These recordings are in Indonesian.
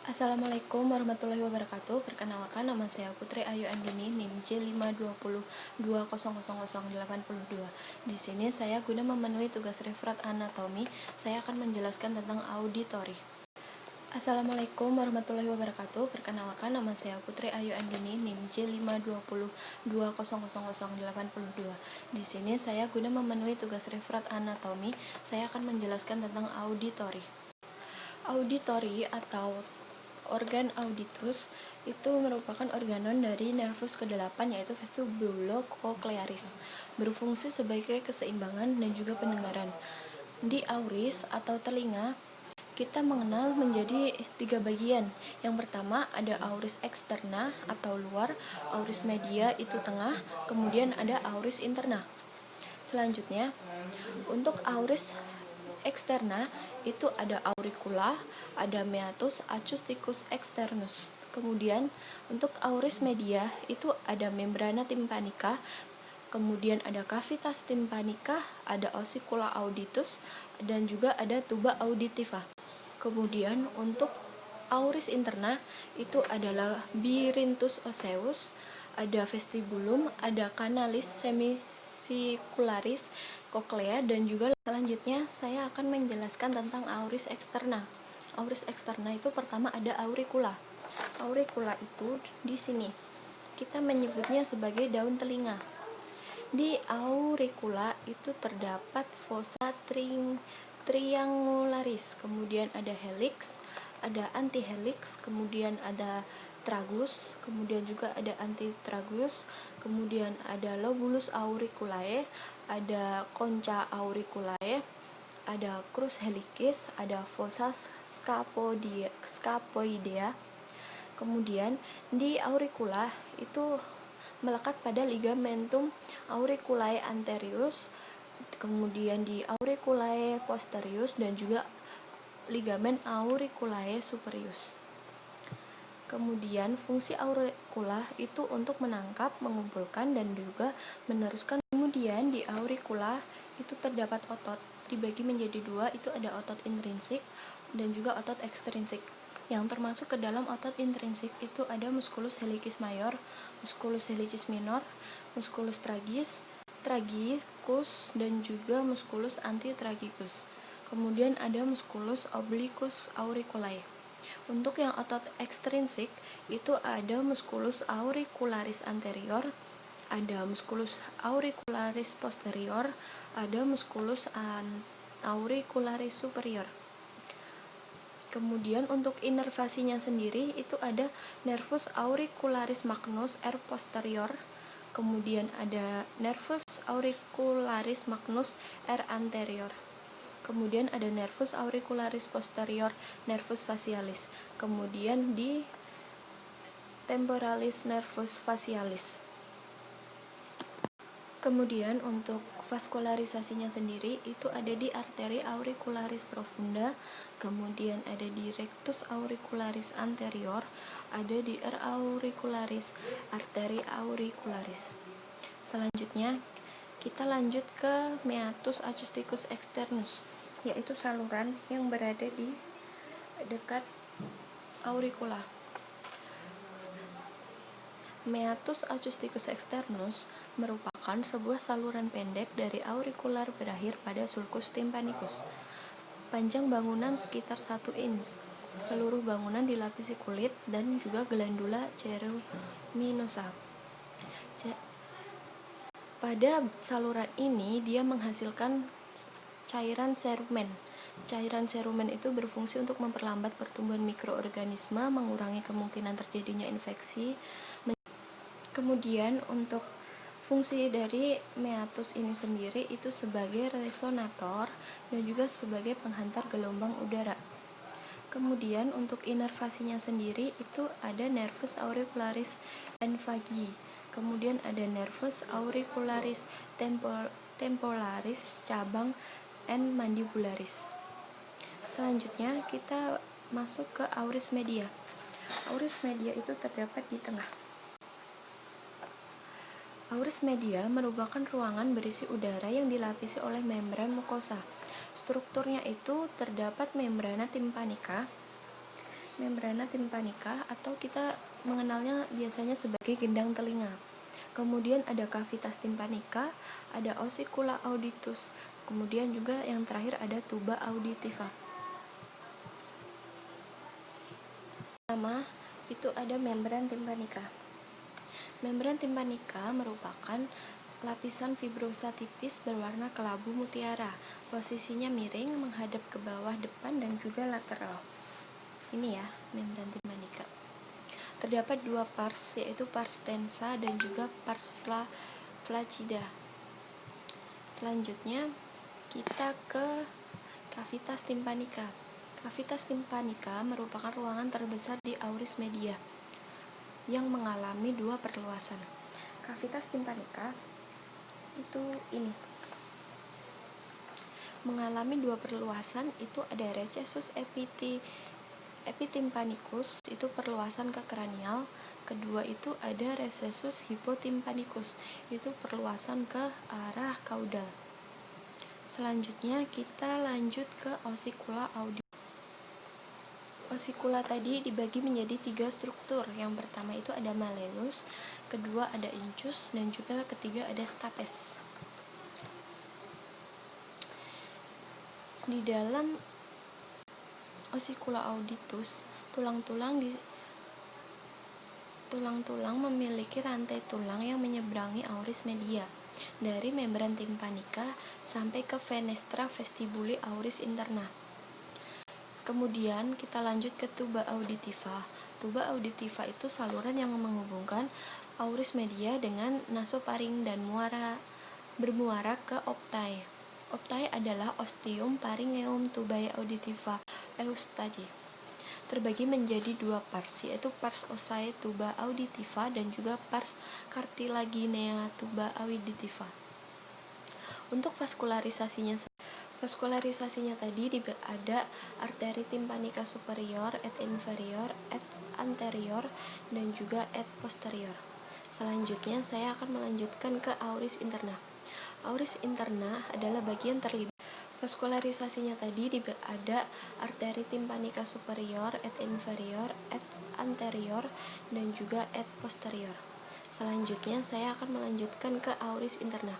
Assalamualaikum warahmatullahi wabarakatuh. Perkenalkan, nama saya Putri Ayu Andini, NIM J520200082. Di sini saya guna memenuhi tugas referat anatomi, saya akan menjelaskan tentang auditori. Assalamualaikum warahmatullahi wabarakatuh. Perkenalkan, nama saya Putri Ayu Andini, NIM J520200082. Di sini saya guna memenuhi tugas referat anatomi, saya akan menjelaskan tentang auditori. Auditori atau organ auditus itu merupakan organon dari nervus ke-8 yaitu vestibulocochlearis, berfungsi sebagai keseimbangan dan juga pendengaran. Di auris atau telinga kita mengenal menjadi 3 bagian. Yang pertama ada auris eksterna atau luar, auris media itu tengah, kemudian ada auris interna. Selanjutnya untuk auris eksterna itu ada auricula, ada meatus acousticus externus. Kemudian untuk auris media itu ada membrana tympanica, kemudian ada cavitas tympanica, ada ossicula auditus, dan juga ada tuba auditiva. Kemudian untuk auris interna itu adalah birintus osseus, ada vestibulum, ada canalis semicircularis, cochlea, dan juga selanjutnya saya akan menjelaskan tentang auris eksterna. Auris eksterna itu pertama ada auricula. Auricula itu di sini kita menyebutnya sebagai daun telinga. Di auricula itu terdapat fossa triangularis, kemudian ada helix, ada antihelix, kemudian ada tragus, kemudian juga ada antitragus, kemudian ada lobulus auriculae, ada concha auriculae, ada crus helicis, ada fossa scapoidea. Kemudian di auricula itu melekat pada ligamentum auriculae anterius, kemudian di auriculae posterius, dan juga ligamen auriculae superius. Kemudian fungsi auricula itu untuk menangkap, mengumpulkan, dan juga meneruskan. Kemudian di auricula itu terdapat otot, dibagi menjadi 2, itu ada otot intrinsik dan juga otot ekstrinsik. Yang termasuk ke dalam otot intrinsik itu ada musculus helicis major, musculus helicis minor, musculus tragicus, dan juga musculus antitragicus. Kemudian ada musculus obliquus auriculae. Untuk yang otot ekstrinsik itu ada musculus auricularis anterior, ada musculus auricularis posterior, ada musculus auricularis superior. Kemudian untuk inervasinya sendiri itu ada nervus auricularis magnus R posterior, kemudian ada nervus auricularis magnus R anterior, kemudian ada nervus auricularis posterior, nervus facialis, kemudian di temporalis nervus facialis. Kemudian untuk vaskularisasinya sendiri itu ada di arteri auricularis profunda, kemudian ada di rectus auricularis anterior, ada di R auricularis, arteri auricularis. Selanjutnya kita lanjut ke meatus acousticus externus, yaitu saluran yang berada di dekat auricula. Meatus acousticus externus merupakan sebuah saluran pendek dari aurikular berakhir pada sulcus tympanicus. Panjang bangunan sekitar 1 inch. Seluruh bangunan dilapisi kulit dan juga glandula ceruminosa. Pada saluran ini dia menghasilkan cairan serumen. Cairan serumen itu berfungsi untuk memperlambat pertumbuhan mikroorganisme, mengurangi kemungkinan terjadinya infeksi. Kemudian untuk fungsi dari meatus ini sendiri itu sebagai resonator dan juga sebagai penghantar gelombang udara. Kemudian untuk inervasinya sendiri itu ada nervus auricularis infagi, kemudian ada nervus auricularis temporalis cabang N mandibularis. Selanjutnya kita masuk ke auris media. Auris media itu terdapat di tengah. Auris media merupakan ruangan berisi udara yang dilapisi oleh membran mukosa. Strukturnya itu terdapat membrana tympanica, membrana tympanica atau kita mengenalnya biasanya sebagai gendang telinga. Kemudian ada cavitas tympanica, ada ossicula auditus, kemudian juga yang terakhir ada tuba auditiva. Pertama, itu ada membran tympanica. Membran tympanica merupakan lapisan fibrosa tipis berwarna kelabu mutiara. Posisinya miring menghadap ke bawah depan dan juga lateral. Ini ya, membran tympanica. Terdapat dua pars, yaitu pars tensa dan juga pars flaccida. Selanjutnya, kita ke cavitas tympanica. Cavitas tympanica merupakan ruangan terbesar di auris media yang mengalami dua perluasan. Cavitas tympanica itu ini mengalami dua perluasan, itu ada recessus epitympanicus, itu perluasan ke kranial. Kedua itu ada recessus hypotympanicus, itu perluasan ke arah kaudal. Selanjutnya kita lanjut ke ossicula auditus. Ossicula tadi dibagi menjadi 3 struktur. Yang pertama itu ada malleus, kedua ada incus, dan juga ketiga ada stapes. Di dalam ossicula auditus, tulang-tulang memiliki rantai tulang yang menyeberangi auris media dari membran tympanica sampai ke fenestra vestibuli auris interna. Kemudian kita lanjut ke tuba auditiva. Tuba auditiva itu saluran yang menghubungkan auris media dengan nasofaring dan bermuara ke optai. Optai adalah ostium pharyngeum tubae auditiva eustadi. Terbagi menjadi dua pars, yaitu pars ossae tuba auditiva dan juga pars cartilaginea tuba auditiva. Untuk vaskularisasinya tadi ada arteri tympanica superior, et inferior, et anterior, dan juga et posterior. Selanjutnya saya akan melanjutkan ke auris interna. Auris interna adalah bagian terlibat. Vaskularisasinya tadi ada arteri tympanica superior, et inferior, et anterior, dan juga et posterior. Selanjutnya saya akan melanjutkan ke auris interna.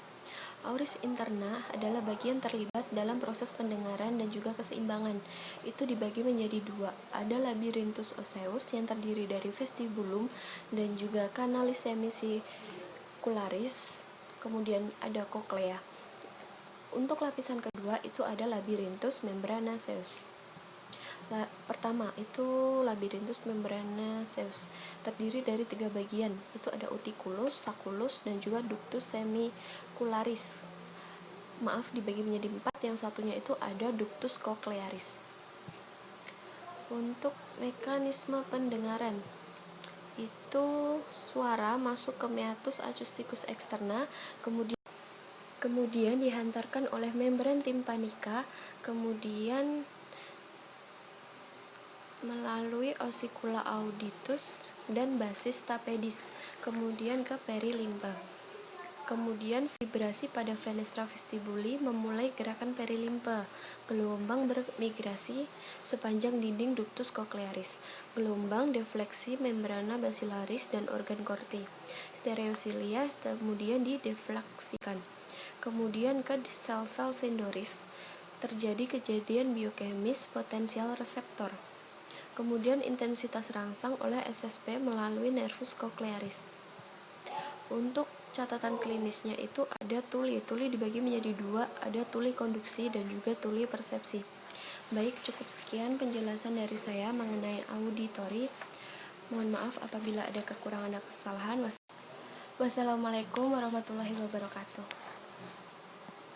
Auris interna adalah bagian terlibat dalam proses pendengaran dan juga keseimbangan. Itu dibagi menjadi dua. Ada labyrinthus osseus yang terdiri dari vestibulum dan juga canalis semicircularis. Kemudian ada cochlea. Untuk lapisan kedua itu ada labyrinthus membranaceus. Pertama itu labyrinthus membranaceus, terdiri dari 3 bagian, itu ada uticulus, sacculus, dan juga ductus semicularis. Maaf, dibagi menjadi 4, yang satunya itu ada ductus cochlearis. Untuk mekanisme pendengaran, itu suara masuk ke meatus acousticus externa, kemudian dihantarkan oleh membran tympanica, kemudian melalui ossicula auditus dan basis stapedis, kemudian ke perilimpa. Kemudian vibrasi pada fenestra vestibuli memulai gerakan perilimpa. Gelombang bermigrasi sepanjang dinding ductus cochlearis. Gelombang defleksi membrana basilaris dan organ corti. Stereocilia kemudian didefleksikan. Kemudian ke sel-sel sendoris. Terjadi kejadian biokemis potensial reseptor. Kemudian intensitas rangsang oleh SSP melalui nervus cochlearis. Untuk catatan klinisnya itu ada tuli dibagi menjadi 2, ada tuli konduksi dan juga tuli persepsi. Baik, cukup sekian penjelasan dari saya mengenai auditori. Mohon maaf apabila ada kekurangan dan kesalahan. Wassalamualaikum warahmatullahi wabarakatuh.